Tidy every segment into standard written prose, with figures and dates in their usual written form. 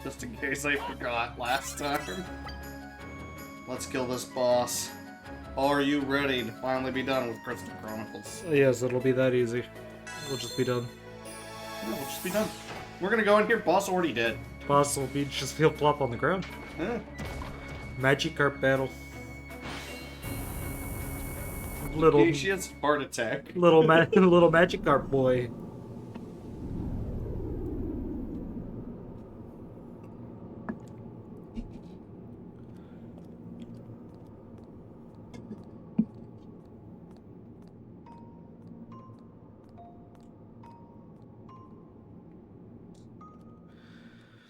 Just in case I forgot last time. Let's kill this boss. Are you ready to finally be done with Crystal Chronicles? Yes, it'll be that easy. We'll just be done. Yeah, we'll just be done. We're gonna go in here. Boss already dead. Boss will be just feel plop on the ground. Yeah. Magikarp battle. Little Acacia's heart attack. little little Magikarp boy.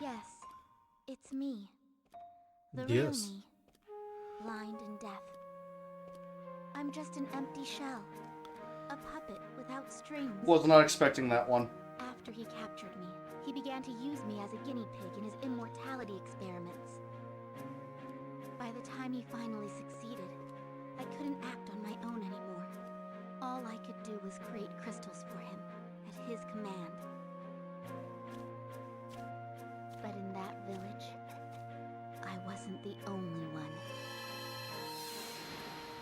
Yes, it's me. The real Yes. me. Blind and deaf. I'm just an empty shell. A puppet without strings. Was not expecting that one. After he captured me, he began to use me as a guinea pig in his immortality experiments. By the time he finally succeeded, I couldn't act on my own anymore. All I could do was create crystals for him, at his command. But in that village, I wasn't the only one.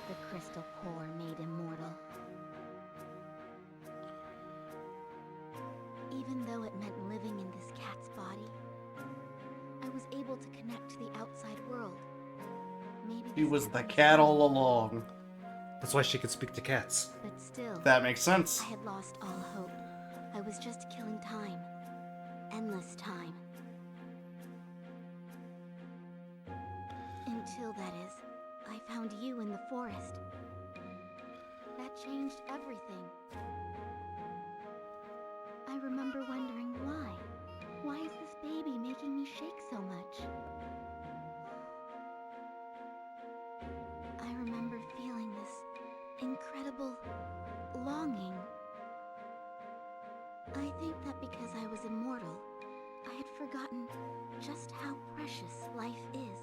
The crystal core made immortal. Even though it meant living in this cat's body, I was able to connect to the outside world. Maybe He this was is the what cat I all needed. along. That's why she could speak to cats. But still, That makes sense. I had lost all hope. I was just killing time. Endless time. Until, that is, I found you in the forest. That changed everything. I remember wondering why. Why is this baby making me shake so much? I remember feeling this incredible longing. I think that because I was immortal, I had forgotten just how precious life is.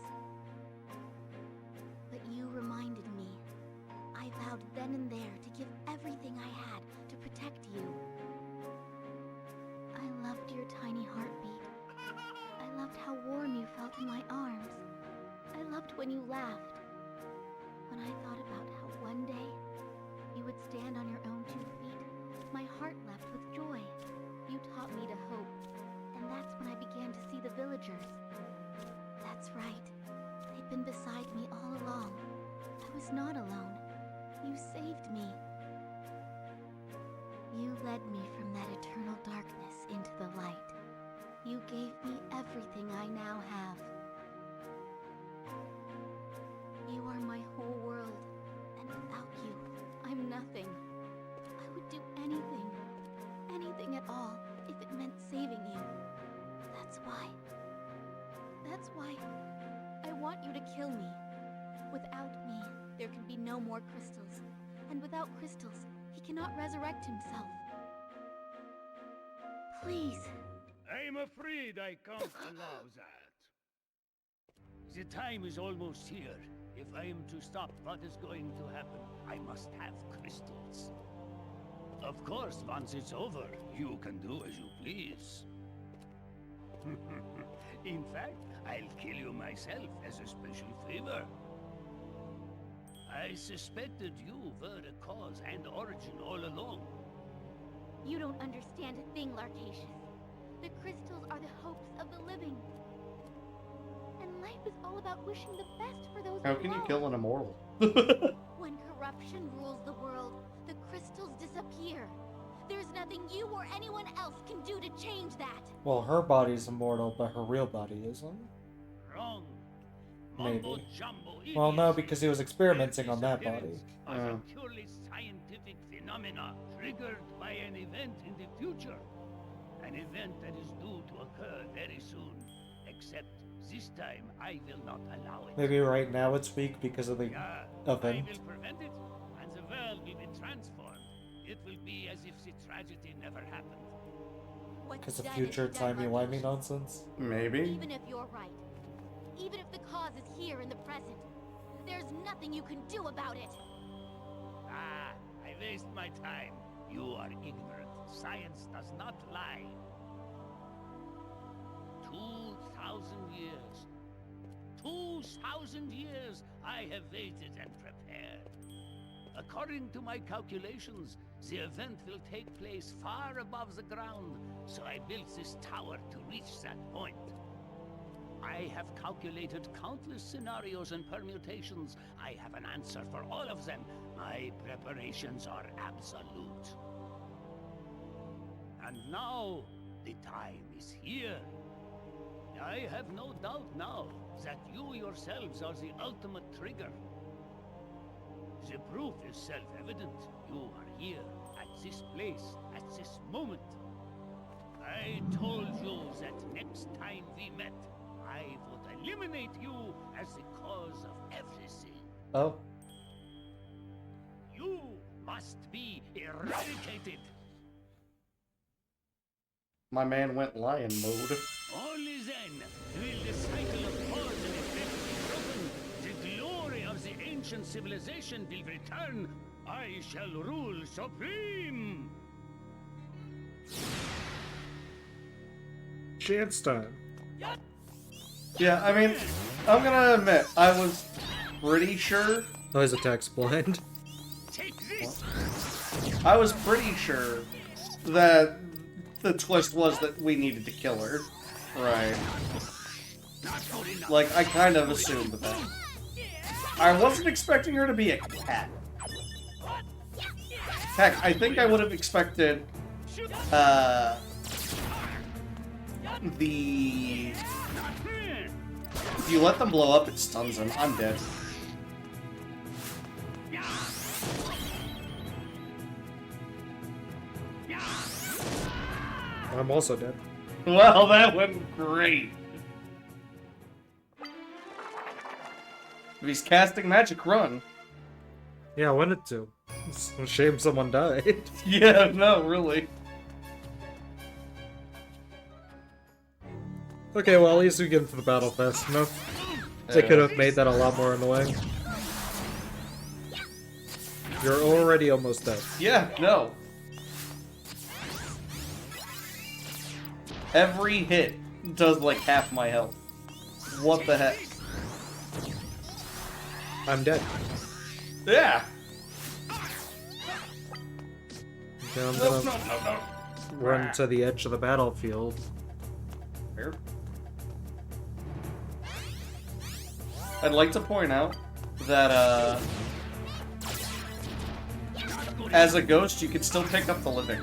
But you reminded me. I vowed then and there to give everything I had to protect you. I loved your tiny heartbeat. I loved how warm you felt in my arms. I loved when you laughed. When I thought about how one day you would stand on your own 2 feet, my heart leapt with joy. You taught me to hope, and that's when I began to see the villagers. That's right. They'd been beside me all along. I was not alone. You saved me. You led me from that eternal darkness into the light. You gave me everything I now have. You are my whole world, and without you, I'm nothing. I would do anything, anything at all, if it meant saving you. That's why I want you to kill me. Without me, there can be no more crystals, and without crystals, he cannot resurrect himself. Please. I'm afraid I can't allow that. The time is almost here. If I am to stop what is going to happen, I must have crystals. Of course, once it's over, you can do as you please. In fact, I'll kill you myself as a special favor. I suspected you were the cause and origin all along. You don't understand a thing, Larcacius. The crystals are the hopes of the living. And life is all about wishing the best for those How who can you love. kill an immortal? When corruption rules the world, the crystals disappear. There's nothing you or anyone else can do to change that. Well, her body's immortal, but her real body isn't. Wrong. Maybe. Mumbo jumbo Well, no, idiocy. because he was experimenting on that Disappearance body. was a purely scientific phenomena triggered by an event in the future. An event that is due to occur very soon. Except this time I will not allow it. Maybe right now it's weak because of the Yeah, event. I will prevent it, and the world will be transformed. It will be as if the tragedy never happened. What's Because of done future is done, timey-wimey Larcacius. nonsense. Maybe. Even if you're right, even if the cause is here in the present, there's nothing you can do about it. Ah, I waste my time. You are ignorant. Science does not lie. 2,000 years. 2,000 years I have waited and prepared. According to my calculations, the event will take place far above the ground, so I built this tower to reach that point. I have calculated countless scenarios and permutations. I have an answer for all of them. My preparations are absolute. And now, the time is here. I have no doubt now that you yourselves are the ultimate trigger. The proof is self-evident. You are here, at this place, at this moment. I told you that next time we met, I would eliminate you as the cause of everything. Oh. You must be eradicated. My man went lion mode. Only then will the cycle of cause and effect be broken. The glory of the ancient civilization will return. I shall rule supreme. Chance time. Yeah, I mean, I'm gonna admit, I was pretty sure. Oh, his attack's blind. Take this. I was pretty sure that the twist was that we needed to kill her. Right. Like, I kind of assumed that. I wasn't expecting her to be a cat. Heck, I think I would have expected, if you let them blow up, it stuns them. I'm dead. I'm also dead. Well, that went great. If he's casting magic, run. Yeah, I wanted to. It's a shame someone died. Yeah, no, really. Okay, well, at least we get into the battle fast enough. They could have made that a lot more annoying. You're already almost dead. Yeah, no. Every hit does like half my health. What the heck? I'm dead. Yeah. Okay, I'm No, gonna no, no, no. run to the edge of the battlefield. Here. I'd like to point out that, as a ghost, you can still pick up the living.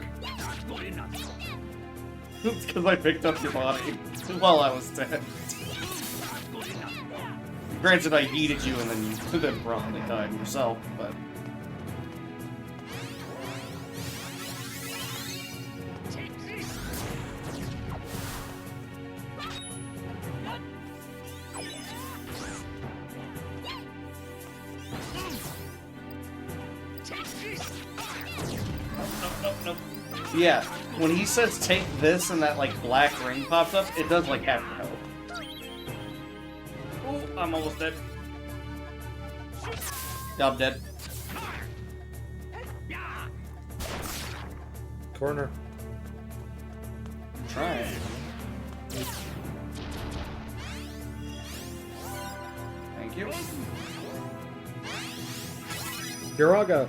It's because I picked up your body while I was dead. Granted, I yeeted you and then you then probably died yourself, but... Yeah, when he says take this and that, like, black ring pops up, it does, like, half your health. Oh, I'm almost dead. Yeah, I'm dead. Corner. I'm trying. Thank you. Kiraga!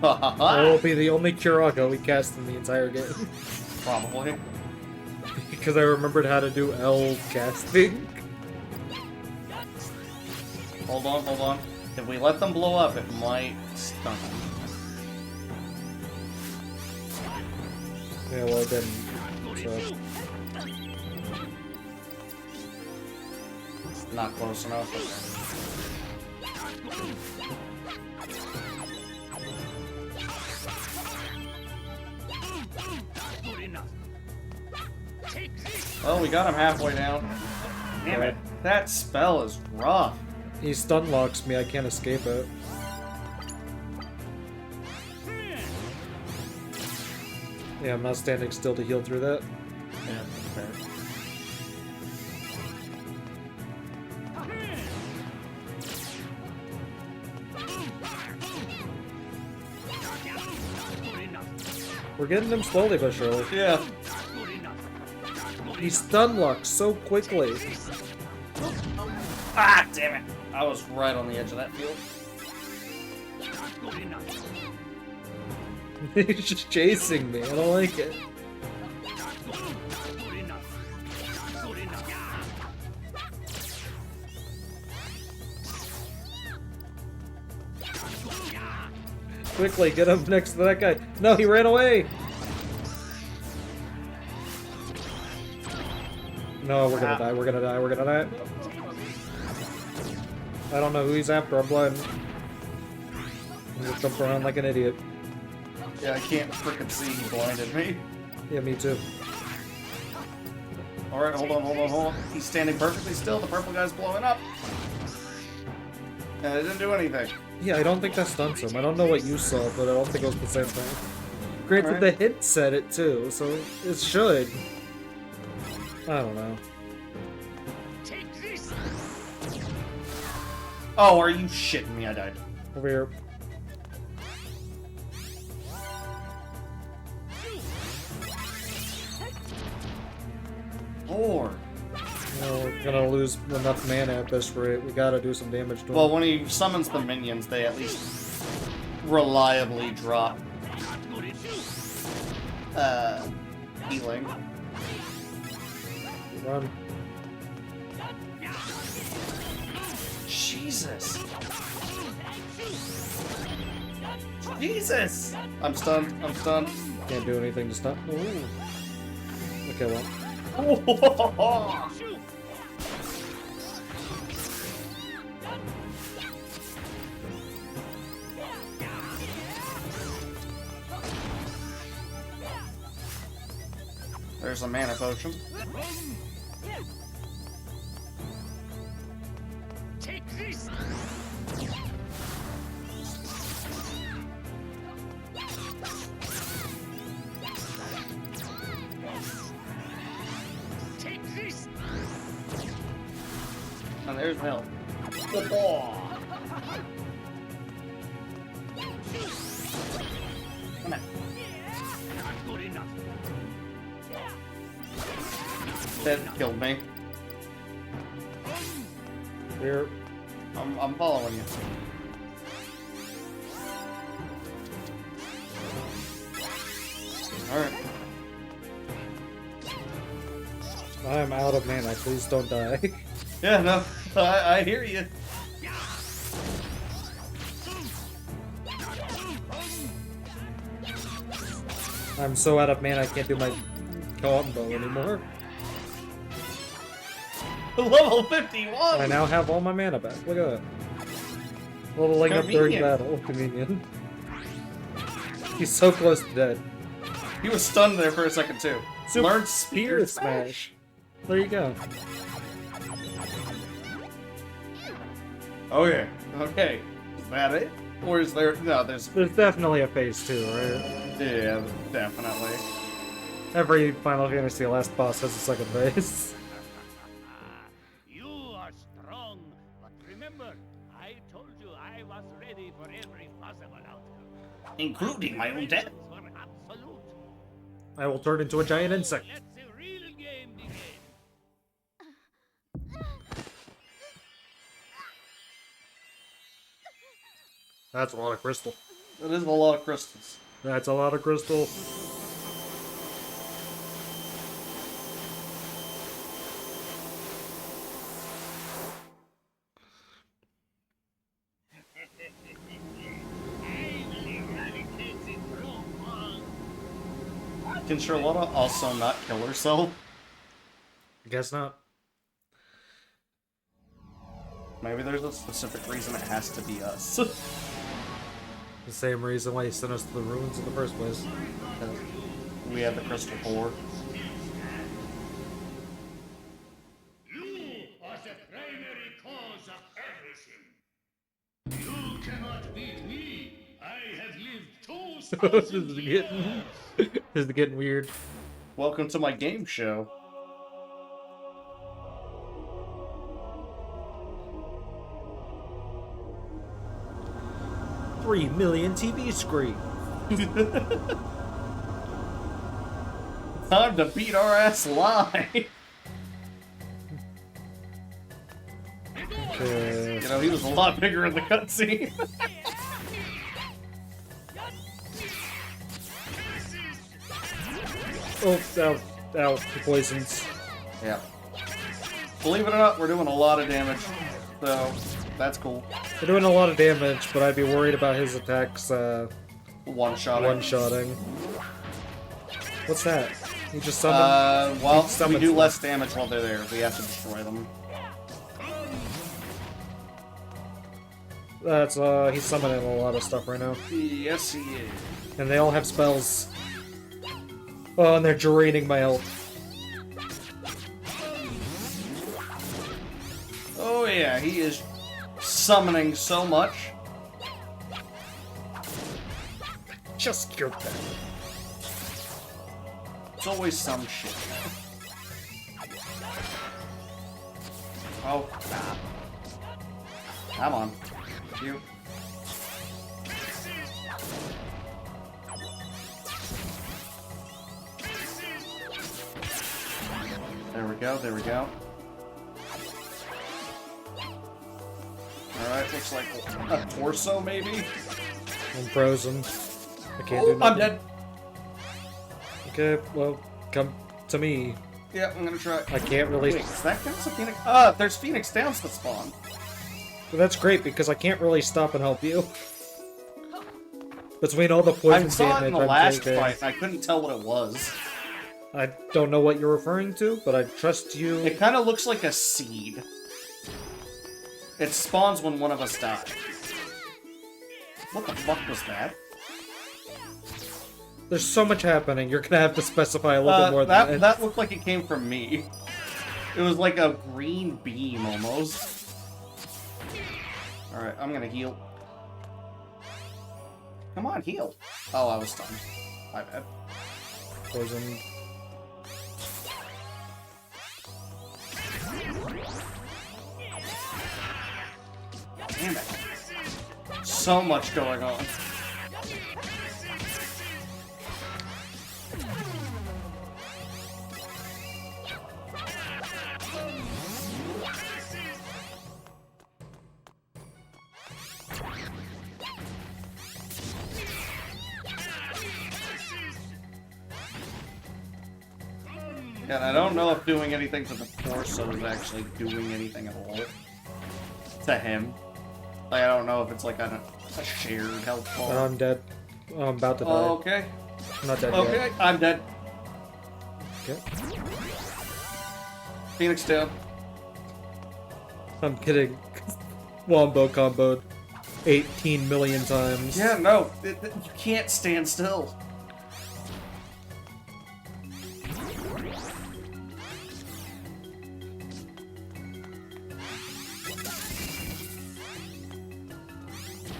That will be the only Kiraga we cast in the entire game. Probably. Because I remembered how to do L casting. Hold on, hold on. If we let them blow up, it might stun them. Yeah, well, I didn't. So. Not close enough. Oh, we got him halfway down. Damn it. That spell is rough. He stun locks me, I can't escape it. Yeah, I'm not standing still to heal through that. Yeah, fair. We're getting them slowly but surely. Yeah. He stun locks so quickly. Ah, damn it! I was right on the edge of that field. He's just chasing me. I don't like it. Quickly, get up next to that guy. No, he ran away. No, we're gonna die. We're gonna die. We're gonna die. I don't know who he's after. I'm blind. I'm just jumping around like an idiot. Yeah, I can't frickin' see. He blinded me. Yeah, me too. Alright, hold on. He's standing perfectly still. The purple guy's blowing up. And it didn't do anything. Yeah, I don't think that stuns him. I don't know what you saw, but I don't think it was the same thing. Granted, Alright. the hit said it too, so it should. I don't know. Oh, are you shitting me? I died. Over here. Or, No, we're gonna lose enough mana at this rate. We gotta do some damage to him. well, when he summons the minions, they at least reliably drop healing. Run. Jesus. Jesus! I'm stunned. Can't do anything to stop. Ooh. Okay, well. There's a mana potion. Take this! Take this! And there's help. Come on. Not good enough. That killed me. Here. I'm following you. Alright. I'm out of mana. Please don't die. Yeah, no, I hear you. I'm so out of mana I can't do my combo anymore. Level 51! I now have all my mana back. Look at that. Leveling up during Convenient. battle. Convenient. He's so close to dead. He was stunned there for a second, too. Super Learn Spear Smash. There you go. Oh, yeah. Okay. Is that it? Or is there... No, there's... There's definitely a phase 2, right? Yeah, definitely. Every Final Fantasy last boss has a second phase. You are strong, but remember, I told you I was ready for every possible outcome. Including my own death. Were absolute. I will turn into a giant insect. Let the real game begin. That's a lot of crystal. That is a lot of crystals. That's a lot of crystal. Can Charlotta also not kill herself? Guess not. Maybe there's a specific reason it has to be us. The same reason why he sent us to the ruins in the first place. We have the crystal core. You are the primary cause of everything. You cannot beat me. I have lived This 2,000 is years. getting, this is getting weird. Welcome to my game show. $3 million TV screen. Time to beat our ass live. Okay. You know, he was a lot bigger in the cutscene. Oh, ow, he poisons. Yeah. Believe it or not, we're doing a lot of damage. So, that's cool. We're doing a lot of damage, but I'd be worried about his attacks, One-shotting. one-shotting. What's that? He just summoned... Well, he we summons do them. less damage while they're there. We have to destroy them. That's, he's summoning a lot of stuff right now. Yes, he is. And they all have spells. Oh, and they're draining my health. Oh yeah, he is summoning so much. Just killed that. It's always some shit. Oh, nah. Come on. You. There we go, there we go. Alright, looks like a torso, maybe? I'm frozen. I can't do Oh, nothing. I'm dead. Okay, well, come to me. Yeah, I'm gonna try. I can't really... Wait, is that counts a Phoenix? Ah, there's Phoenix Downs to spawn. Well, that's great, because I can't really stop and help you. Between all the poison I saw it in the I'm last taking, fight, and I couldn't tell what it was. I don't know what you're referring to, but I trust you. It kind of looks like a seed. It spawns when one of us die. What the fuck was that? There's so much happening, you're gonna have to specify a little bit more than that. That looked like it came from me. It was like a green beam, almost. Alright, I'm gonna heal. Come on, heal. Oh, I was stunned. My bad. Poison. Damn it. So much going on. Yeah, and I don't know if doing anything to the torso is actually doing anything at all. To him. Like, I don't know if it's like a shared health bar. I'm dead. Oh, I'm about to die. Okay. I'm not dead Okay, yet. I'm dead. Okay. Phoenix down. I'm kidding. Wombo comboed 18 million times. Yeah, no, you can't stand still.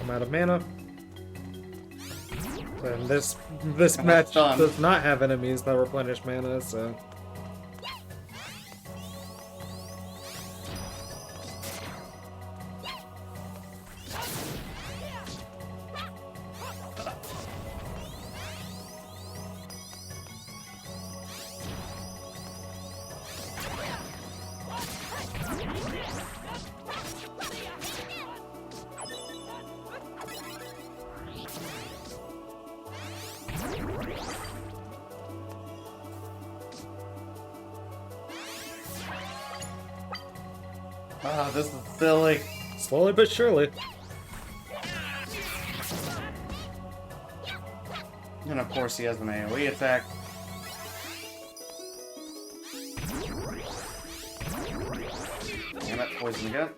I'm out of mana. And this match done. does not have enemies that replenish mana, so... Ah, this is silly. Slowly but surely. And of course he has an AoE attack. Damn it, poison again.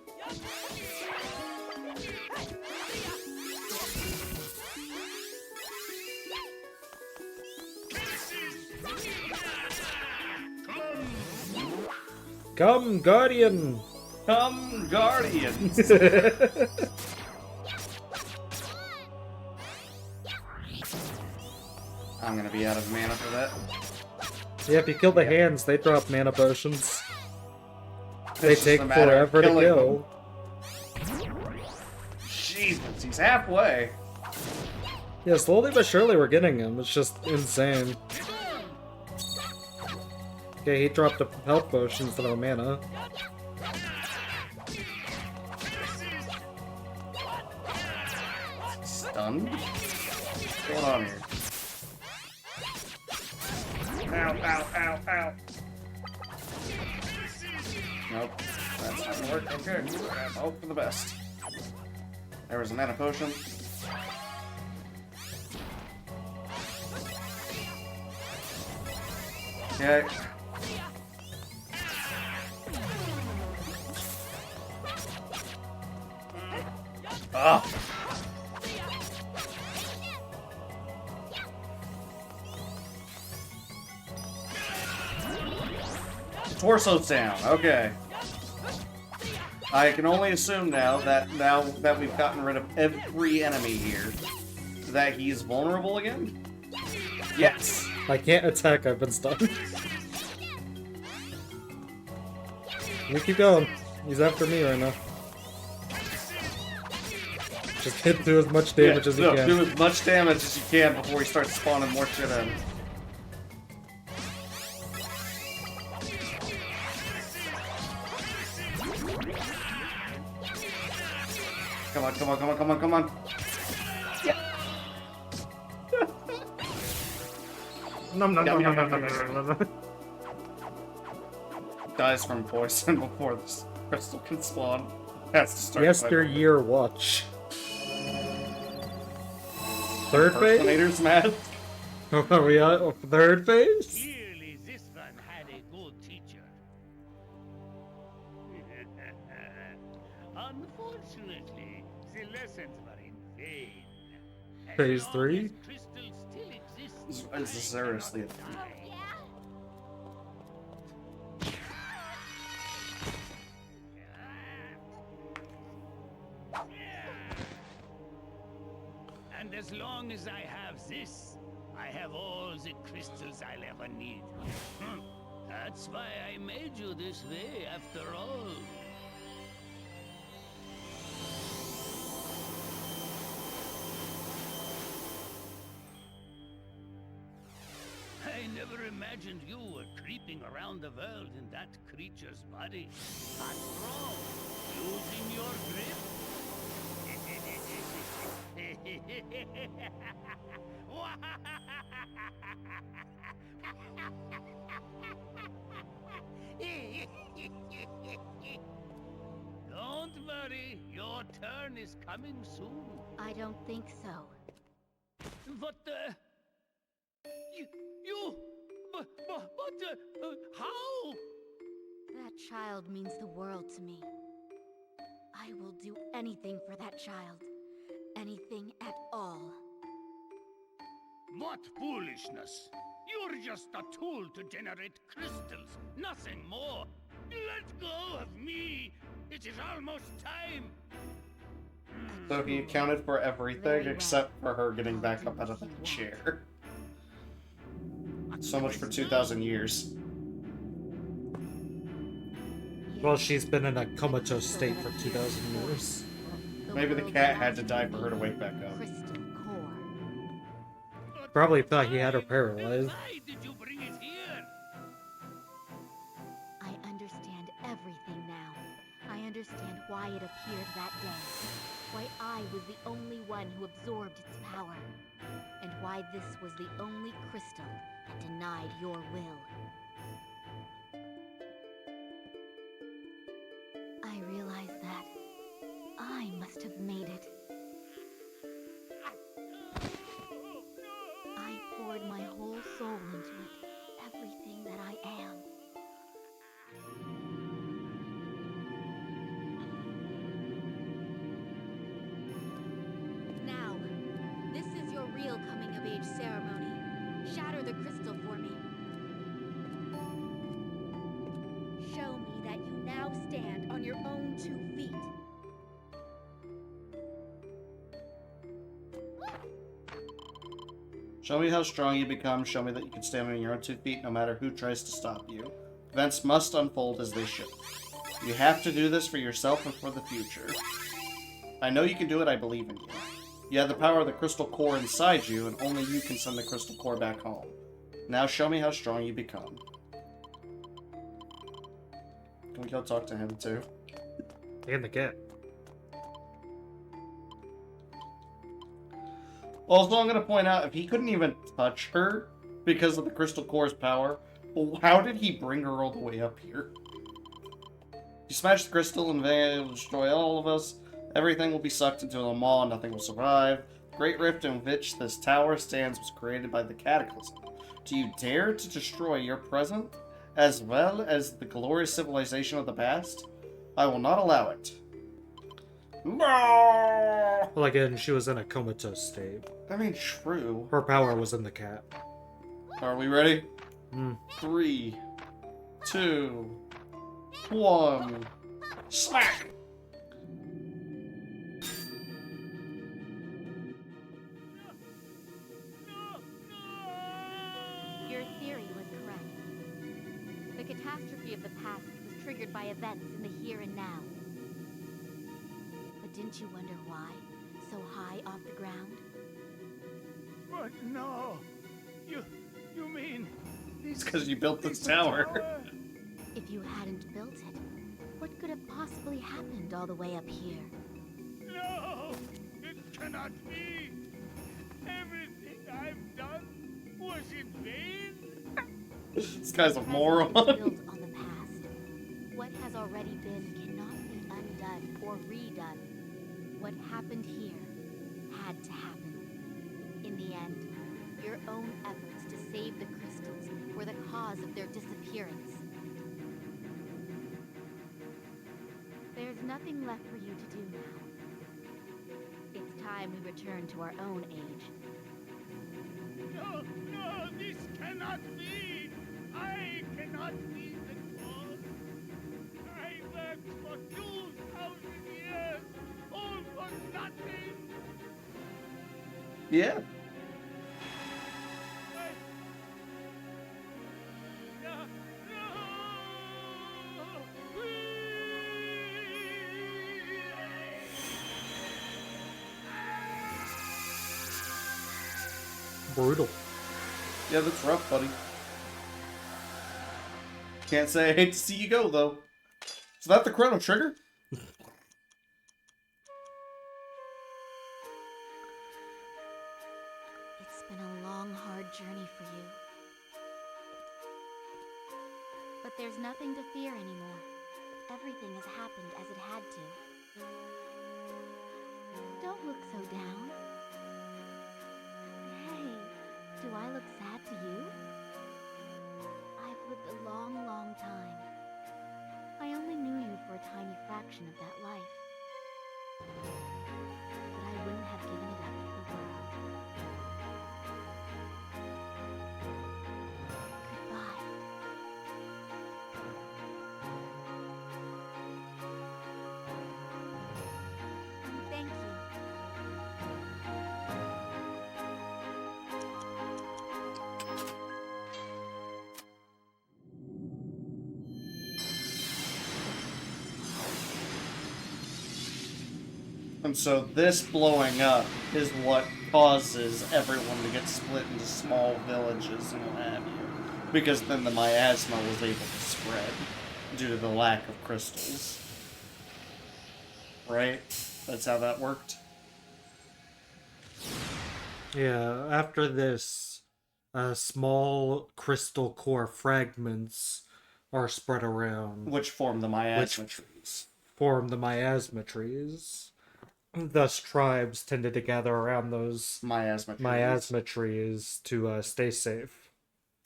Come, Guardian! Come, Guardians! I'm gonna be out of mana for that. Yeah, if you kill the hands, they drop mana potions. They It's just take a matter of forever to killing kill. Jesus, he's halfway. Yeah, slowly but surely we're getting him. It's just insane. Okay, he dropped a health potion instead of a mana. Stunned? What's going on here? Ow, ow, ow, ow. Nope. That's not gonna work. Okay. Hope for the best. There was a mana potion. Okay. Ah! Torso's down. Okay. I can only assume now that we've gotten rid of every enemy here, that he's vulnerable again? Yes! I can't attack, I've been stunned. You keep going. He's after me right now. Just do as much damage as you can. Do as much damage as you can before he starts spawning more shit in. Come on, come on, come on, come on, come on. Yeah. Nom nom nom nom nom nom nom. Dies from poison before this crystal can spawn. Has to start. Yesteryear watch. Third phase? Impersonator's mask. Are we at third phase? Clearly, this one had a good teacher. Unfortunately, the lessons were in vain. As Phase long 3? as crystal still exists, Is this seriously a thing? And as long as I have this, I have all the crystals I'll ever need. That's why I made you this way, after all. I never imagined you were creeping around the world in that creature's body. What's wrong? Losing your grip? Don't worry, your turn is coming soon. I don't think so. But, how? That child means the world to me. I will do anything for that child. Anything at all. What foolishness! You're just a tool to generate crystals, nothing more. Let go of me! It is almost time! So he accounted for everything except for her getting back up out of that chair. So much for 2,000 years. Well, she's been in a comatose state for 2,000 years. Maybe the cat had to die for her to wake back up. Crystal core. Probably thought he had her paralyzed. Why did you bring it here? I understand everything now. I understand why it appeared that day. Why I was the only one who absorbed its power. And why this was the only crystal that denied your will. I realize that I must have made it. I poured my whole soul into it, everything that I am. Now, this is your real coming-of-age ceremony. Shatter the crystal for me. Show me that you now stand on your own 2 feet. Show me how strong you become. Show me that you can stand on your own 2 feet no matter who tries to stop you. Events must unfold as they should. You have to do this for yourself and for the future. I know you can do it. I believe in you. You have the power of the crystal core inside you, and only you can send the crystal core back home. Now show me how strong you become. Can we go talk to him too? And the cat. Also, I'm gonna point out, if he couldn't even touch her because of the crystal core's power, well, how did he bring her all the way up here? You smash the crystal and they will destroy all of us. Everything will be sucked into the maw, nothing will survive. The great rift in which this tower stands was created by the Cataclysm. Do you dare to destroy your present, as well as the glorious civilization of the past? I will not allow it. Well, again, she was in a comatose state. I mean, true. Her power was in the cat. Are we ready? Hmm. 3, 2, 1. Smack! Your theory was correct. The catastrophe of the past was triggered by events in the here and now. But didn't you wonder why? So high off the ground? But no! You mean... It's because you built this tower. If you hadn't built it, what could have possibly happened all the way up here? No! It cannot be! Everything I've done was in vain? This guy's a It moron. hasn't been built on the past. What has already been cannot be undone or redone. What happened here had to happen. In the end, your own efforts to save the crystals were the cause of their disappearance. There's nothing left for you to do now. It's time we return to our own age. No, this cannot be! I cannot be the cause! I worked for 2,000 years, all for nothing! Yeah. No! Brutal. Yeah, that's rough, buddy. Can't say I hate to see you go, though. Is that the Chrono Trigger? It's been a long, hard journey for you. But there's nothing to fear anymore. Everything has happened as it had to. Don't look so down. Hey, do I look sad to you? I've lived a long, long time. I only knew you for a tiny fraction of that life. But I wouldn't have given it up for the world. Goodbye. And thank you. And so this blowing up is what causes everyone to get split into small villages and what have you. Because then the miasma was able to spread due to the lack of crystals. Right? That's how that worked? Yeah, after this, small crystal core fragments are spread around, Which form the miasma trees. form the miasma trees. Thus, tribes tended to gather around those Miasma trees. miasma trees to stay safe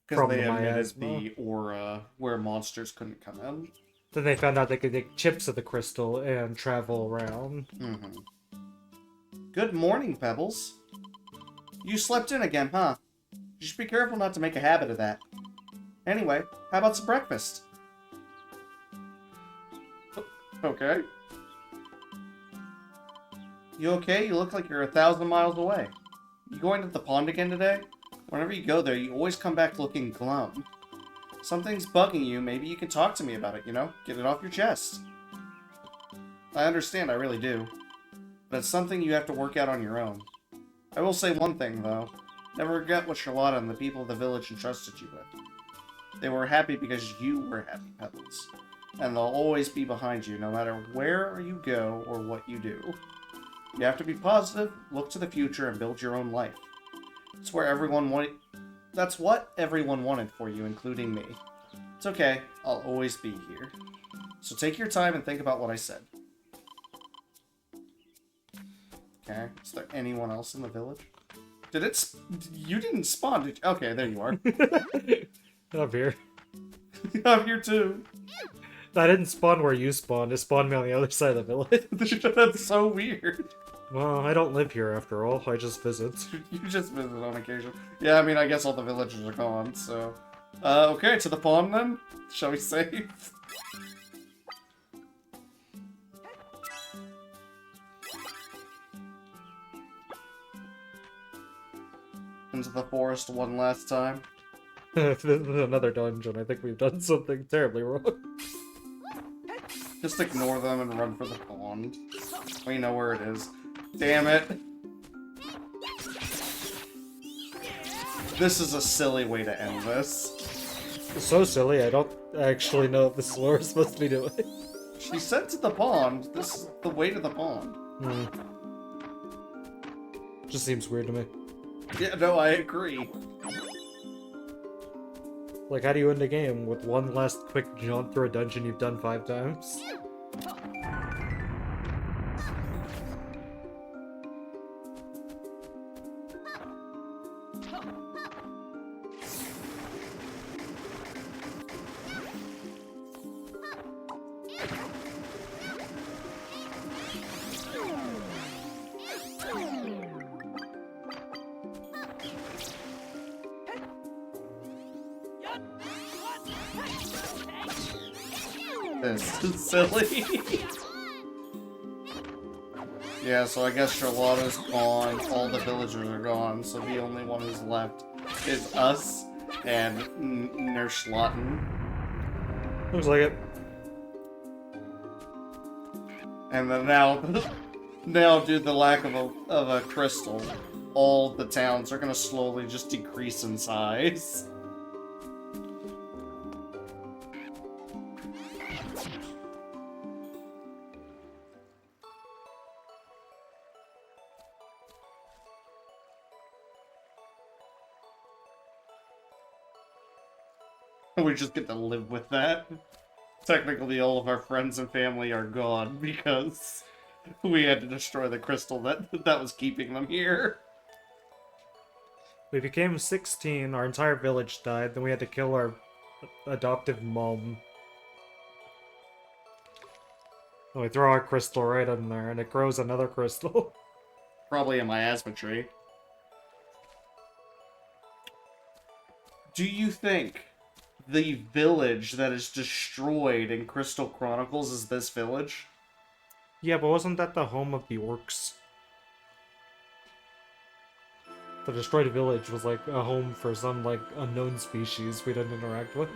Because from they the emitted miasma. the aura where monsters couldn't come in. Then they found out they could take chips of the crystal and travel around. Mm-hmm. Good morning, Pebbles. You slept in again, huh? You should be careful not to make a habit of that. Anyway, how about some breakfast? Okay. You okay? You look like you're 1,000 miles away. You going to the pond again today? Whenever you go there, you always come back looking glum. Something's bugging you, maybe you can talk to me about it, you know? Get it off your chest. I understand, I really do. But it's something you have to work out on your own. I will say one thing, though. Never forget what Charlotta and the people of the village entrusted you with. They were happy because you were happy, Pebbles. and they'll always be behind you, no matter where you go or what you do. You have to be positive, look to the future, and build your own life. That's what everyone wanted for you, including me. It's okay, I'll always be here. So take your time and think about what I said. Okay, is there anyone else in the village? You didn't spawn, did you? Okay, there you are. Up here. I'm here too. I didn't spawn where you spawned. It spawned me on the other side of the village. That's so weird. Well, I don't live here after all. I just visit. You just visit on occasion. Yeah, I mean, I guess all the villagers are gone, so... okay, to the pond then? Shall we save? Into the forest one last time. If this is another dungeon, I think we've done something terribly wrong. Just ignore them and run for the pond. We know where it is. Damn it. This is a silly way to end this. It's so silly, I don't actually know if this is what we're supposed to be doing. She said to the pond. This is the way to the pond. Just seems weird to me. Yeah, no, I agree. Like, how do you end a game with one last quick jaunt through a dungeon you've done 5 times? This is silly. Yeah, so I guess Charlotta's gone, all the villagers are gone, so the only one who's left is us and Nerschlotten. Looks like it. And then now, due to the lack of a crystal, all the towns are gonna slowly just decrease in size. We just get to live with that. Technically, all of our friends and family are gone because we had to destroy the crystal that was keeping them here. We became 16, our entire village died, then we had to kill our adoptive mom. And we throw our crystal right in there, and it grows another crystal. Probably a miasma tree. Do you think the village that is destroyed in Crystal Chronicles is this village? Yeah, but wasn't that the home of the orcs? The destroyed village was like a home for some like unknown species we didn't interact with.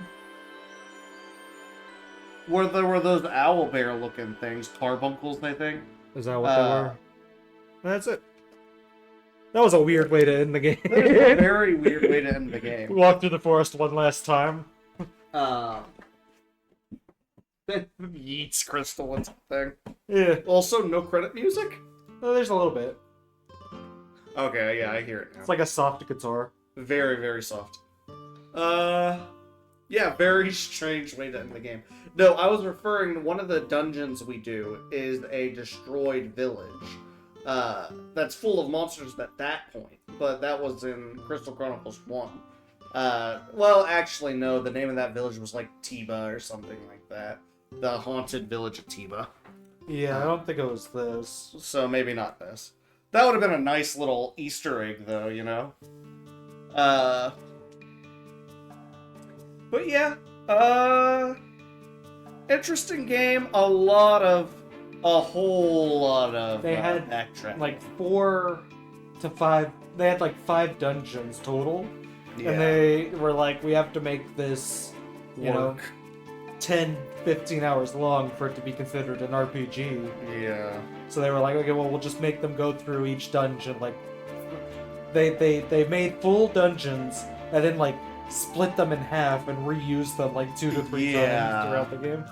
Where there were those owlbear looking things, carbuncles, I think. Is that what they were? That's it. That was a weird way to end the game. That was a very weird way to end the game. We walked through the forest one last time. Yeats crystal and something. Yeah. Also, no credit music? Oh, there's a little bit. Okay, yeah, I hear it now. It's like a soft guitar. Very, very soft. Yeah, very strange way to end the game. No, I was referring to one of the dungeons we do is a destroyed village. That's full of monsters at that point, but that was in Crystal Chronicles 1. Well, actually, no, the name of that village was like Tiba or something like that. The haunted village of Tiba. Yeah, I don't think it was this. So maybe not this. That would have been a nice little Easter egg, though, you know? But yeah, interesting game. A whole lot of They had backtracking. like 4 to 5. They had like 5 dungeons total, Yeah. and they were like, we have to make this, you know, Work. 10, 15 hours long for it to be considered an RPG. Yeah. So they were like, okay, well, we'll just make them go through each dungeon. Like, they made full dungeons and then like split them in half and reuse them like 2 to 3 Yeah. times throughout the game.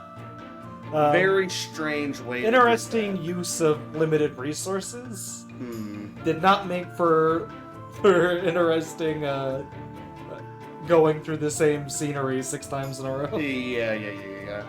Very strange way. Interesting use of limited resources. To do that. Did not make for interesting going through the same scenery 6 times in a row. Yeah.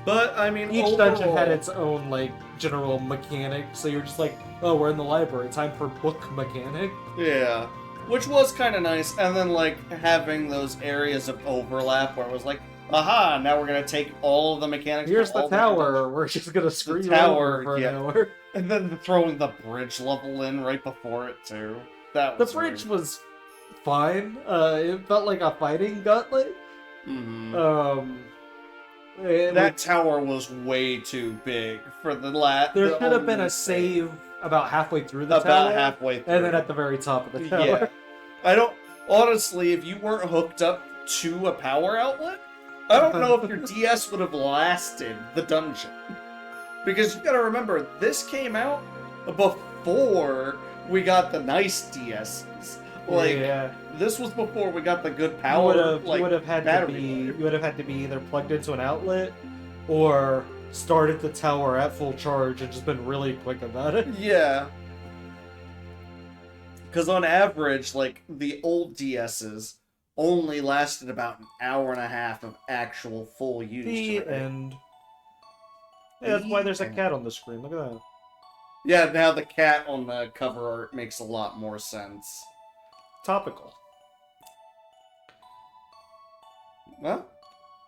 But I mean, Each overall, dungeon had its own like general mechanic, so you're just like, oh, we're in the library, time for book mechanic. Yeah, which was kind of nice. And then like having those areas of overlap where it was like, aha, now we're gonna take all of the mechanics. Here's from the all tower. We're just gonna screw you tower, over for yeah. an hour. And then throwing the bridge level in right before it too. That The was bridge weird. was fine. It felt like a fighting gauntlet. Mhm. It That was- tower was way too big for the there should have been a save about halfway through the about tower, halfway through. and then at the very top of the tower. Yeah. I don't honestly, if you weren't hooked up to a power outlet, I don't know if your DS would have lasted the dungeon. Because you gotta remember, this came out before we got the nice DSs. Like, yeah. this was before we got the good You power. would have had to battery be life. you would have had to be either plugged into an outlet or started the tower at full charge and just been really quick about it. Yeah. Because on average, like, the old DSs only lasted about an hour and a half of actual full use. The right? end. Yeah, that's why there's a cat on the screen. Look at that. Yeah, now the cat on the cover art makes a lot more sense. Topical. Well,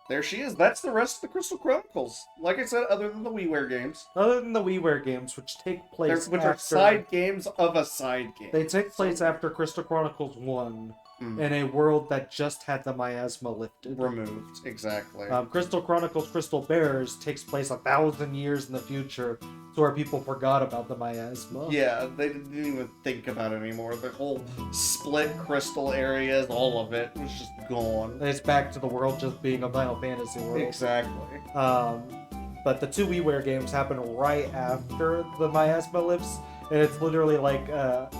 there she is. That's the rest of the Crystal Chronicles. Like I said, other than the WiiWare games. Other than the WiiWare games, which take place Which after, are side games of a side game. They take place after Crystal Chronicles 1 Mm. in a world that just had the miasma lifted. Removed, exactly. Crystal Chronicles Crystal Bears takes place 1,000 years in the future, so where people forgot about the miasma. Yeah, they didn't even think about it anymore. The whole split crystal areas, all of it, was just gone. And it's back to the world just being a Final Fantasy world. Exactly. But the two WiiWare games happen right after the miasma lifts, and it's literally like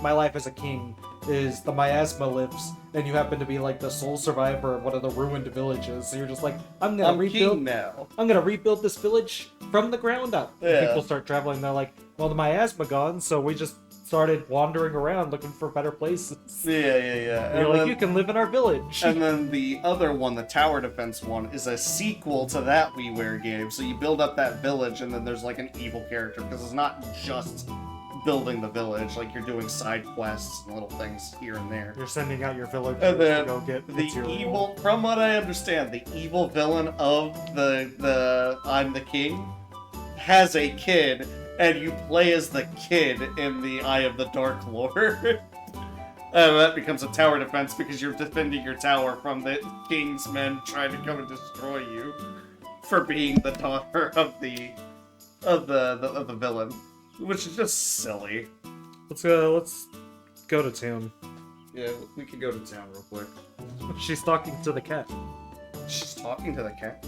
My Life as a King is the miasma lifts, and you happen to be like the sole survivor of one of the ruined villages. So you're just like, I'm gonna King now. I'm gonna rebuild this village from the ground up. And Yeah. people start traveling. They're like, well, the miasma gone, so we just started wandering around looking for better places. Yeah. And you're like, you can live in our village. And then the other one, the tower defense one, is a sequel to that WiiWare game. So you build up that village, and then there's like an evil character, because it's not just building the village. Like, you're doing side quests and little things here and there. You're sending out your villagers And then to go get The material. evil, from what I understand, the evil villain of the I'm the King has a kid, and you play as the kid in the Eye of the Dark Lord. And that becomes a tower defense because you're defending your tower from the king's men trying to come and destroy you for being the daughter of the villain, which is just silly. Let's go to town. Yeah, we could go to town real quick. She's talking to the cat. She's talking to the cat.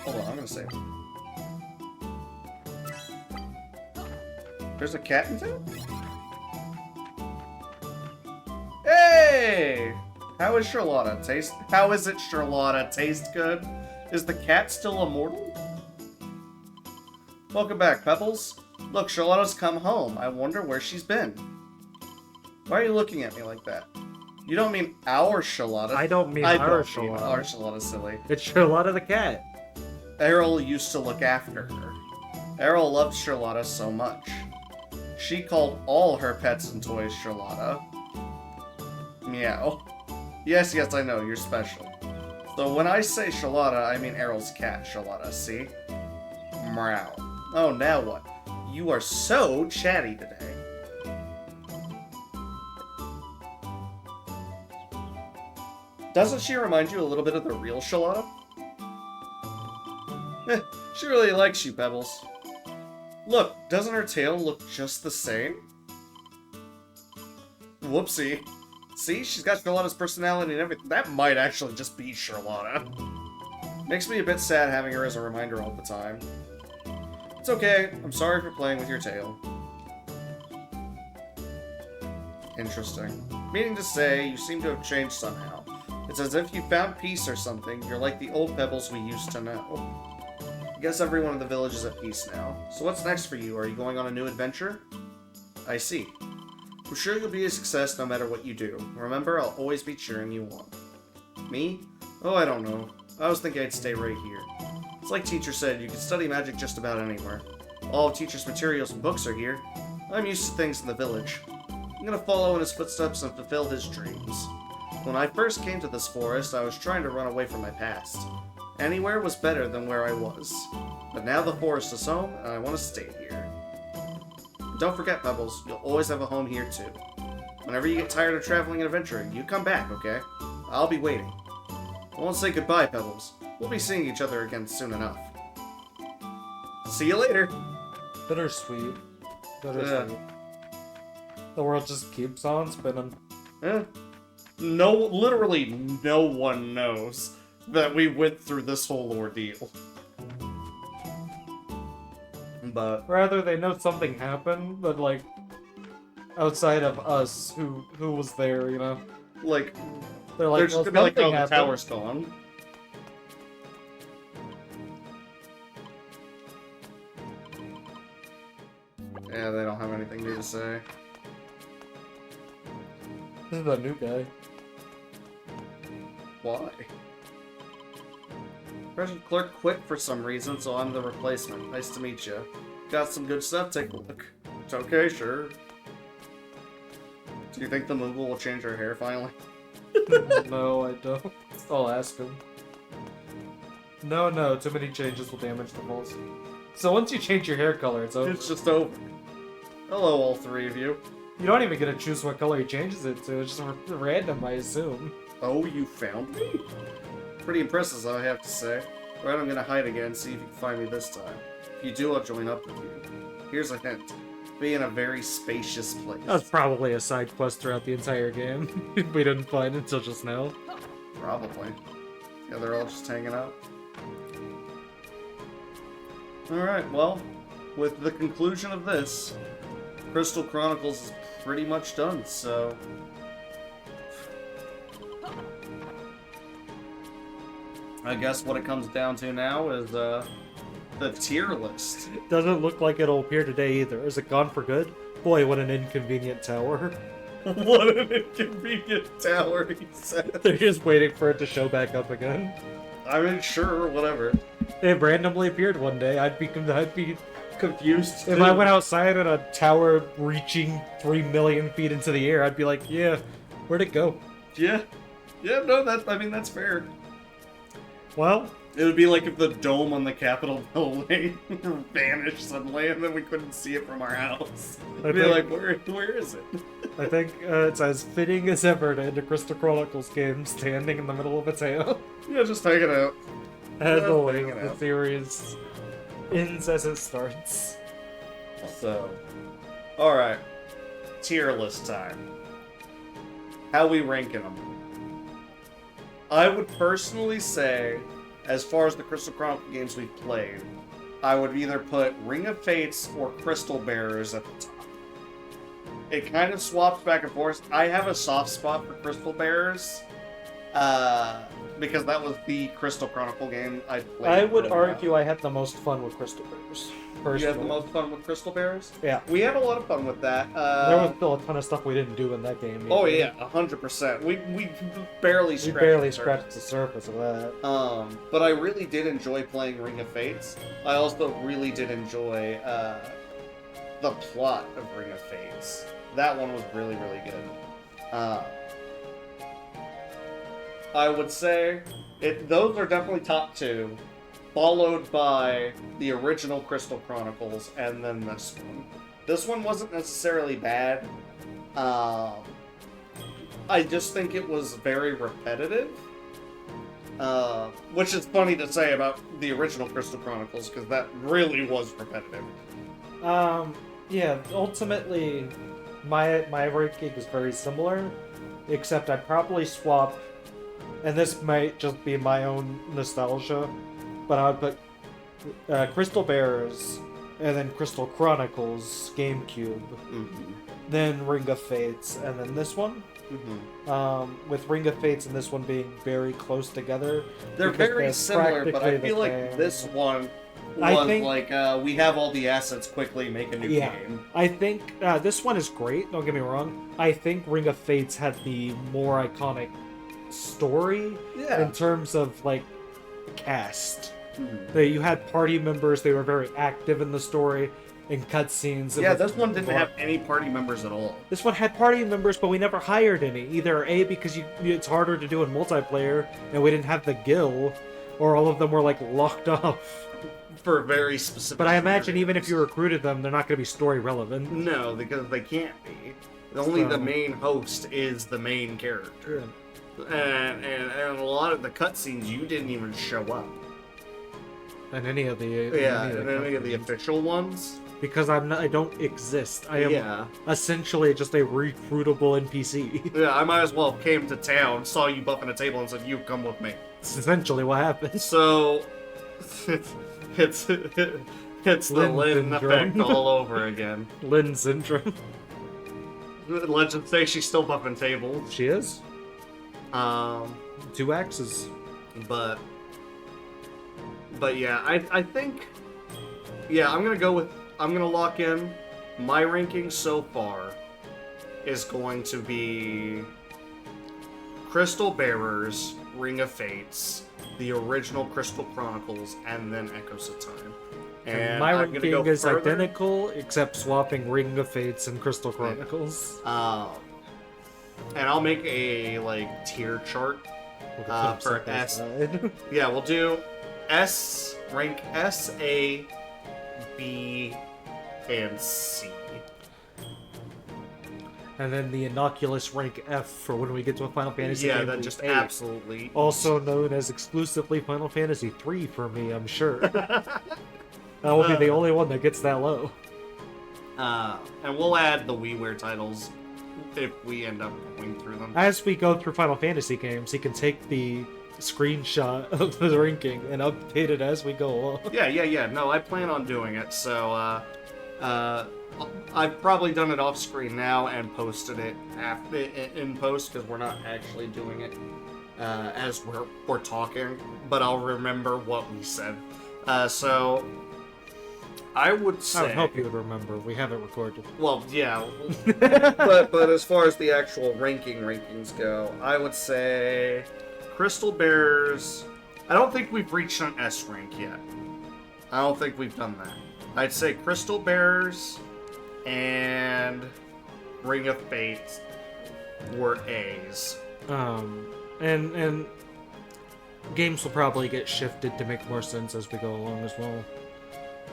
Hold on, I'm gonna save. There's a cat in town? Hey! How is Charlotta? How is it, Charlotta? Taste good? Is the cat still immortal? Welcome back, Pebbles. Look, Charlotta's come home. I wonder where she's been. Why are you looking at me like that? You don't mean our Charlotta. I don't mean I our don't mean Charlotta. our Charlotta, silly. It's Charlotta the cat. Errol used to look after her. Errol loved Charlotta so much. She called all her pets and toys Charlotta. Meow. Yes, I know, you're special. So when I say Charlotta, I mean Errol's cat, Charlotta, see? Meow. Oh, now what? You are so chatty today. Doesn't she remind you a little bit of the real Charlotta? She really likes you, Pebbles. Look, doesn't her tail look just the same? Whoopsie. See, she's got Charlotta's personality and everything. That might actually just be Charlotta. Makes me a bit sad having her as a reminder all the time. It's okay. I'm sorry for playing with your tail. Interesting. Meaning to say, you seem to have changed somehow. It's as if you found peace or something. You're like the old Pebbles we used to know. I guess everyone in the village is at peace now. So what's next for you? Are you going on a new adventure? I see. I'm sure you'll be a success no matter what you do. Remember, I'll always be cheering you on. Me? Oh, I don't know. I was thinking I'd stay right here. It's like teacher said, you can study magic just about anywhere. All of teacher's materials and books are here. I'm used to things in the village. I'm gonna follow in his footsteps and fulfill his dreams. When I first came to this forest, I was trying to run away from my past. Anywhere was better than where I was. But now the forest is home, and I want to stay here. Don't forget, Pebbles, you'll always have a home here too. Whenever you get tired of traveling and adventuring, you come back, okay? I'll be waiting. I won't say goodbye, Pebbles. We'll be seeing each other again soon enough. See you later! Bittersweet. Yeah. The world just keeps on spinning. Eh. Literally no one knows that we went through this whole ordeal. But Rather, they know something happened, but like outside of us, who was there, you know? like, They're like, they're just well, gonna be like, something oh, the happened. tower's gone. Yeah, they don't have anything new to say. This is a new guy. Why? Present clerk quit for some reason, so I'm the replacement. Nice to meet you. Got some good stuff, take a look. It's okay, sure. Do you think the Moogle will change her hair finally? No, I don't. I'll ask him. No, too many changes will damage the moles. So once you change your hair color, it's over. It's just over. Hello, all three of you. You don't even get to choose what color he changes it to. It's just random, I assume. Oh, you found me? Pretty impressive, I have to say. Right, I'm gonna hide again, see if you can find me this time. If you do, I'll join up with you. Here's a hint. Be in a very spacious place. That was probably a side quest throughout the entire game. We didn't find it until just now. Probably. Yeah, they're all just hanging out. Alright, well, with the conclusion of this, Crystal Chronicles is pretty much done, so... I guess what it comes down to now is, the tier list. Doesn't look like it'll appear today either. Is it gone for good? Boy, what an inconvenient tower. What an inconvenient tower, he said. They're just waiting for it to show back up again. I mean, sure, whatever. It randomly appeared one day. I'd be Confused. if I went outside at a tower reaching 3 million feet into the air, I'd be like, yeah, where'd it go? Yeah. Yeah, no, I mean, that's fair. Well, It would be like if the dome on the Capitol building vanished suddenly and then we couldn't see it from our house. It'd be like, where is it? I think it's as fitting as ever to end a Crystal Chronicles game standing in the middle of a tail. Yeah, just hang it out. As Yeah, always, hang it the out. series ends as it starts. So, alright. Tier list time. How we ranking them? I would personally say, as far as the Crystal Chronicle games we've played, I would either put Ring of Fates or Crystal Bearers at the top. It kind of swaps back and forth. I have a soft spot for Crystal Bearers, because that was the Crystal Chronicle game I played. I would early on. argue I had the most fun with Crystal Bears. You had the most fun with Crystal Bearers? Yeah. We had a lot of fun with that. There was still a ton of stuff we didn't do in that game. Oh either. yeah, 100%. We barely We scratched barely the surface. scratched the surface of that. But I really did enjoy playing Ring of Fates. I also really did enjoy the plot of Ring of Fates. That one was really, really good. I would say those are definitely top two, followed by the original Crystal Chronicles, and then this one. This one wasn't necessarily bad. I just think it was very repetitive. Which is funny to say about the original Crystal Chronicles, because that really was repetitive. Yeah, ultimately, my ranking is very similar, except I'd probably swap, and this might just be my own nostalgia, but I would put Crystal Bearers, and then Crystal Chronicles, GameCube, then Ring of Fates, and then this one. With Ring of Fates and this one being very close together. They're because very they're similar, but I practically feel the like same. this one I was think- like, we have all the assets, quickly make a new Yeah. game. I think this one is great, don't get me wrong. I think Ring of Fates had the more iconic story in terms of, like, cast. You had party members, they were very active in the story, in cutscenes. Yeah, this one didn't have any party members at all. This one had party members, but we never hired any. Either A, because it's harder to do in multiplayer, and we didn't have the guild, or all of them were, like, locked off. For very specific But I imagine even if reasons. you recruited them, they're not going to be story relevant. No, because they can't be. Only the So- main host is the main character. And a lot of the cutscenes, you didn't even show up. And any of the Any of the official ones. because I don't exist. I am Yeah. essentially just a recruitable NPC. Yeah, I might as well have came to town, saw you buffing a table, and said, "You come with me." It's essentially what happens. So, it's the Lynn Lynn effect syndrome. all over again. Lynn syndrome. Legend say she's still buffing tables. She is. Um, 2 axes. but yeah, I think, yeah, I'm gonna lock in. My ranking so far is going to be Crystal Bearers, Ring of Fates, the original Crystal Chronicles, and then Echoes of Time. And my I'm gonna go ranking is further. identical, except swapping Ring of Fates and Crystal Chronicles. And I'll make a like tier chart. We'll put them For side by S. side. Yeah, we'll do S, rank S, A, B, and C. And then the innocuous rank F for when we get to a Final Fantasy Yeah, game. that we just hate. absolutely. Also known as exclusively Final Fantasy 3 for me, I'm sure. That will be the only one that gets that low. And we'll add the WiiWare titles if we end up going through them. As we go through Final Fantasy games, he can take the screenshot of the ranking and update it as we go along. Yeah. No, I plan on doing it. So, I've probably done it off screen now and posted it in post because we're not actually doing it as we're talking. But I'll remember what we said. So, I would say. I would hope you would remember. We have it recorded. Well, yeah, but as far as the actual rankings go, I would say Crystal Bears. I don't think we've reached an S rank yet. I don't think we've done that. I'd say Crystal Bears and Ring of Fate were A's. And games will probably get shifted to make more sense as we go along as well.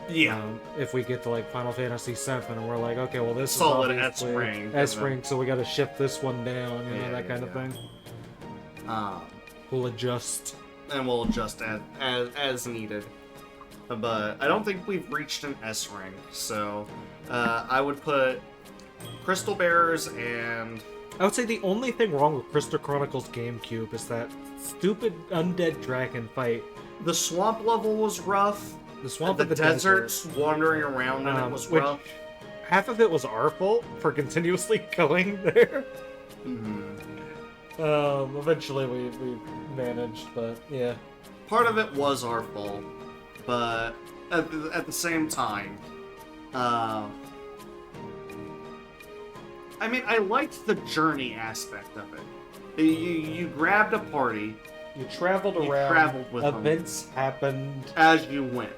Yeah. If we get to like Final Fantasy VII and we're like, okay, well this Solid is obviously S-rank, S and then- rank, so we got to shift this one down, you know, Yeah, that kind of yeah. thing. Um, We'll adjust. and we'll adjust as needed. But I don't think we've reached an S rank, so I would put Crystal Bearers and I would say the only thing wrong with Crystal Chronicles GameCube is that stupid undead dragon fight. the swamp level was rough. The swamp The of the deserts wandering around and it was which rough. half of it was our fault for continuously going there. Eventually we managed, but yeah. Part of it was our fault, but at the same time, I mean, I liked the journey aspect of it. You grabbed a party You traveled You around. traveled with them. events happened. as you went.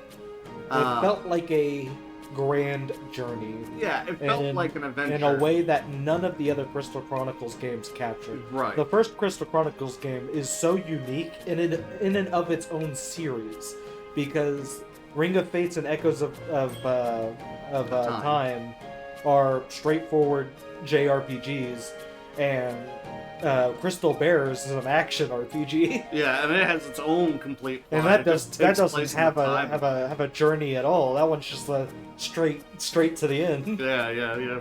It felt like a grand journey Yeah, it felt in- like an adventure. in a way that none of the other Crystal Chronicles games captured. Right. The first Crystal Chronicles game is so unique in and of its own series because Ring of Fates and Echoes of Time are straightforward JRPGs, and Crystal Bears is an action RPG. Yeah, and it has its own complete plot. And that It just that takes doesn't place in have the a time. have a journey at all. That one's just a straight to the end. Yeah.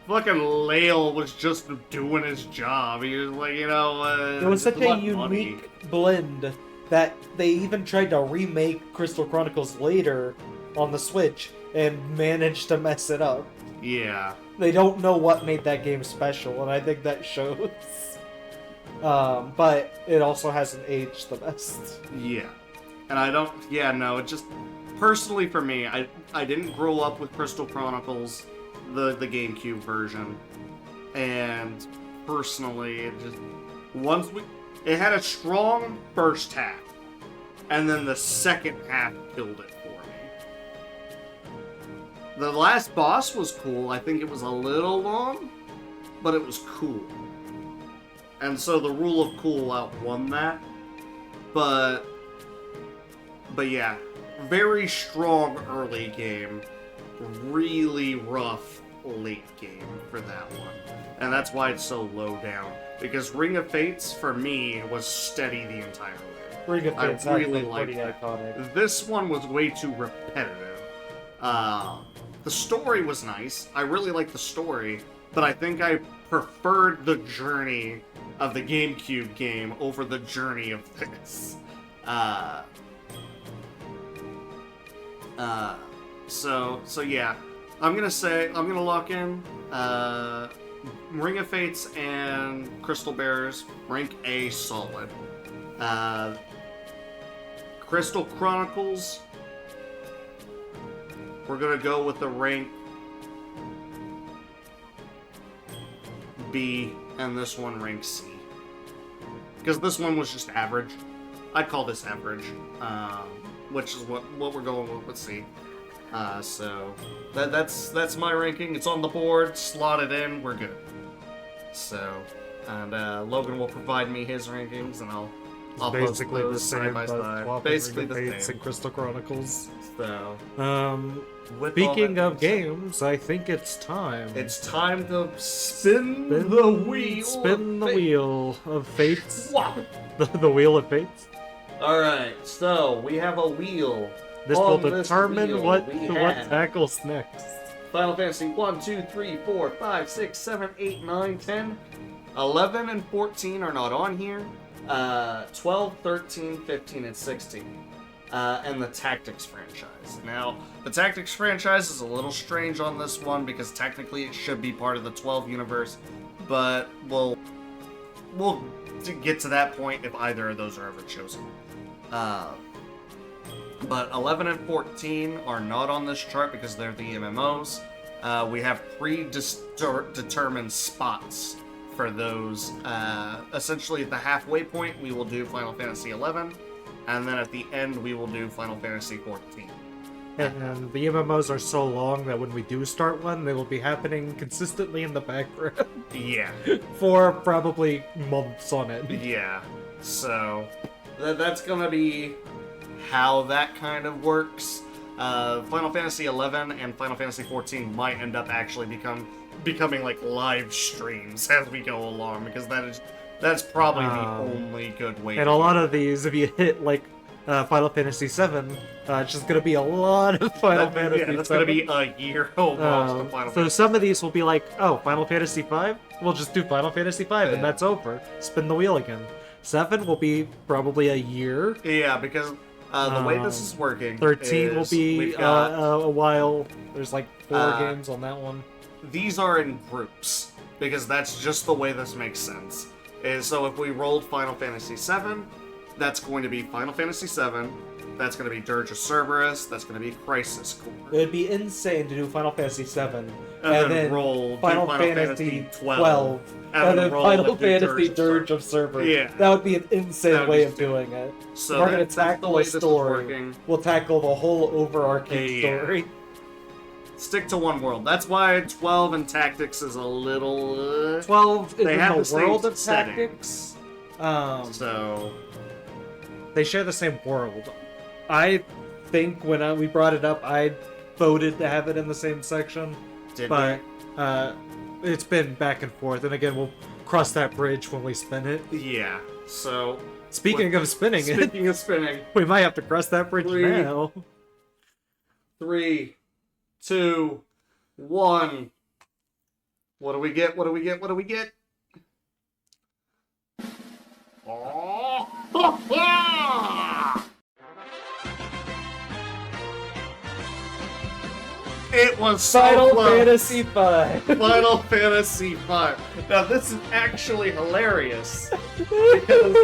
Fucking Lael was just doing his job. He was like, It was such a unique blend that they even tried to remake Crystal Chronicles later on the Switch and managed to mess it up. Yeah. They don't know what made that game special, and I think that shows. But it also hasn't aged the best. Yeah. And I don't. Yeah, no, it just. personally for me, I didn't grow up with Crystal Chronicles, the GameCube version, and personally, it just it had a strong first half, and then the second half killed it for me. The last boss was cool. I think it was a little long, but it was cool. And so the rule of cool outwon that. But yeah, very strong early game, really rough late game for that one. And that's why it's so low down. Because Ring of Fates, for me, was steady the entire way. Ring of Fates I really actually liked pretty it. iconic. This one was way too repetitive. The story was nice. I really liked the story, but I think I preferred the journey of the GameCube game over the journey of this. So yeah, I'm gonna lock in Ring of Fates and Crystal Bearers, rank A solid. Crystal Chronicles, we're gonna go with the rank B, and this one rank C. Because this one was just average. I'd call this average, which is what we're going with C. So that's my ranking. It's on the board, slotted in, we're good. So, and Logan will provide me his rankings, and I'll Basically post the those same, side by but side. swapping Basically Ring of the Fates same. and Crystal Chronicles. So, Speaking with all that of being said, games, I think it's time. it's time to spin the wheel. Spin the of fate. wheel of fates. Swap. The wheel of fates. Alright, so we have a wheel. This will On this determine wheel, what we what have tackles next. Final Fantasy 1, 2, 3, 4, 5, 6, 7, 8, 9, 10. 11 and 14 are not on here. 12, 13, 15, and 16. And the Tactics franchise. Now, the Tactics franchise is a little strange on this one because technically it should be part of the 12 universe, but we'll get to that point if either of those are ever chosen. But 11 and 14 are not on this chart because they're the MMOs. We have predetermined spots for those. Essentially, at the halfway point, we will do Final Fantasy 11, and then at the end, we will do Final Fantasy 14. And the MMOs are so long that when we do start one, they will be happening consistently in the background Yeah, for probably months on it. yeah. So that's gonna be how that kind of works. Final Fantasy 11 and Final Fantasy 14 might end up actually becoming like live streams as we go along, because that's probably the only good way. And a lot of these, if you hit like Final Fantasy 7, it's just gonna be a lot of Final Fantasy. Yeah, that's 7. gonna be a year almost of Final So Fantasy. some of these will be like, oh, Final Fantasy 5? We'll just do Final Fantasy 5 and Yeah. that's over. Spin the wheel again. 7 will be probably a year. Yeah, because the way this is working, 13 will is be we've got, a while. There's like 4 Uh, games on that one. these are in groups because that's just the way this makes sense. Is so if we rolled Final Fantasy 7, that's going to be Final Fantasy 7. That's going to be Dirge of Cerberus. That's going to be Crisis Core. It'd be insane to do Final Fantasy 7 And then roll Final Fantasy 12 and then roll Final and do Fantasy Dirge of Cerberus. Yeah. That would be an insane That would way be of doing it. So If we're gonna that's the tackle way a this is story, working. we'll tackle the whole overarching Yeah. story. Stick to one world. That's why 12 and Tactics is a little... 12 is They in have the the same world of setting. tactics. So... They share the same world. I think when we brought it up, I voted to have it in the same section. Did But it's been back and forth, and again, we'll cross that bridge when we spin it. Yeah. So... Speaking of spinning it, Speaking of spinning... we might have to cross that bridge 3, now. 3, 2, 1. What do we get? What do we get? What do we get? Oh! It was so Final close. Fantasy V. Final Fantasy V. Now this is actually hilarious because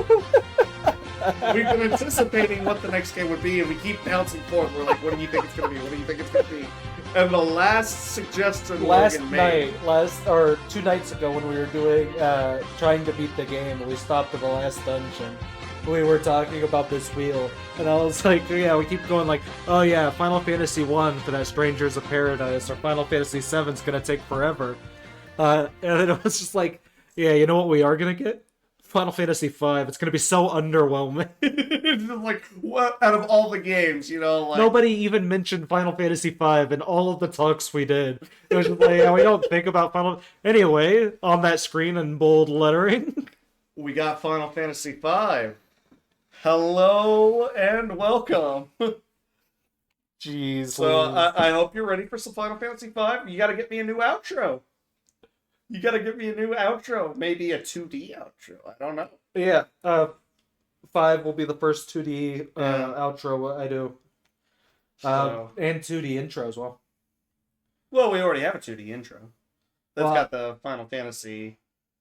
We've been anticipating what the next game would be, and we keep bouncing forth. We're like, what do you think it's gonna be? What do you think it's gonna be? And the last suggestion Logan made. 2 nights ago when we were doing, trying to beat the game, and we stopped at the last dungeon. We were talking about this wheel, and I was like, yeah, we keep going like, oh yeah, Final Fantasy 1 for that Strangers of Paradise, or Final Fantasy 7's gonna take forever. And then it was just like, yeah, you know what we are gonna get? Final Fantasy 5. It's gonna be so underwhelming. It's just like, what out of all the games, you know, like Nobody even mentioned Final Fantasy 5 in all of the talks we did. It was just like, yeah, we don't think about Final. Anyway, on that screen in bold lettering, we got Final Fantasy 5. Hello and welcome. jeez. So I hope you're ready for some Final Fantasy 5. You got to get me a new outro. You got to get me a new outro. Maybe a 2D outro. I don't know. Yeah, 5 will be the first 2D outro I do. And 2D intro as well. Well, we already have a 2D intro. That's Well, got the Final Fantasy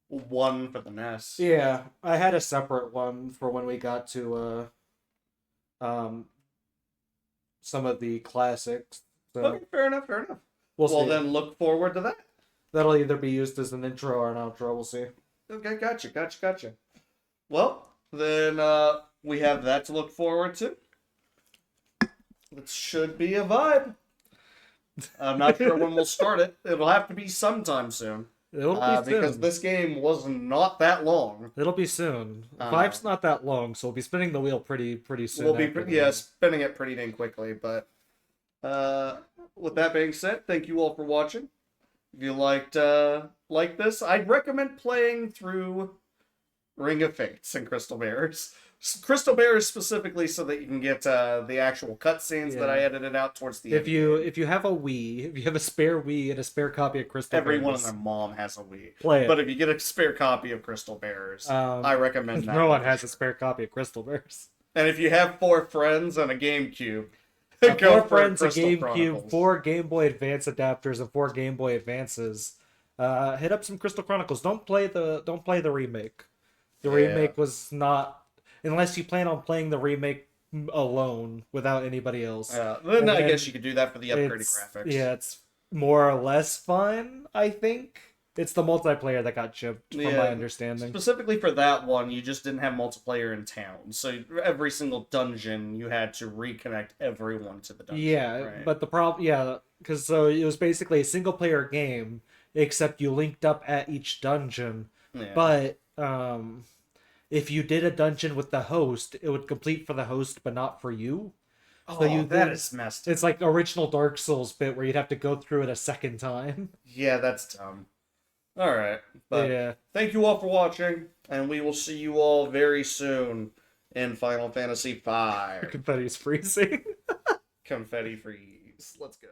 1 for the NES. Yeah, I had a separate one for when we got to some of the classics. So Okay, fair enough, fair enough. we'll Well, see. then look forward to that. That'll either be used as an intro or an outro. We'll see. Okay, gotcha. Well, then we have that to look forward to. It should be a vibe. I'm not sure when we'll start it. It'll have to be sometime soon. It'll be soon. Because this game was not that long. It'll be soon. 5's not that long, so we'll be spinning the wheel pretty soon. We'll be after spinning it pretty dang quickly. But with that being said, thank you all for watching. If you liked this, I'd recommend playing through Ring of Fates and Crystal Bears. Crystal Bears specifically so that you can get the actual cutscenes that I edited out towards the If end. you have a Wii, if you have a spare Wii and a spare copy of Crystal Bears, Everyone and their mom has a Wii. play it. But if you get a spare copy of Crystal Bears, I recommend that. No one has a spare copy of Crystal Bears. And if you have 4 friends and a GameCube, 4 friends, a Crystal GameCube, Chronicles. 4 Game Boy Advance adapters, and 4 Game Boy Advances. Hit up some Crystal Chronicles. Don't play the remake. The remake was not, unless you plan on playing the remake alone without anybody else. Then I guess you could do that for the upgraded graphics. Yeah, it's more or less fun, I think. It's the multiplayer that got chipped, from my understanding. Specifically for that one, you just didn't have multiplayer in town. So every single dungeon, you had to reconnect everyone to the dungeon. Yeah, right? but the problem, because so it was basically a single player game, except you linked up at each dungeon. Yeah. But if you did a dungeon with the host, it would complete for the host, but not for you. That is messed up. It's like original Dark Souls bit where you'd have to go through it a second time. Yeah, that's dumb. Alright. But thank you all for watching, and we will see you all very soon in Final Fantasy V. Confetti's freezing. Confetti freeze. Let's go.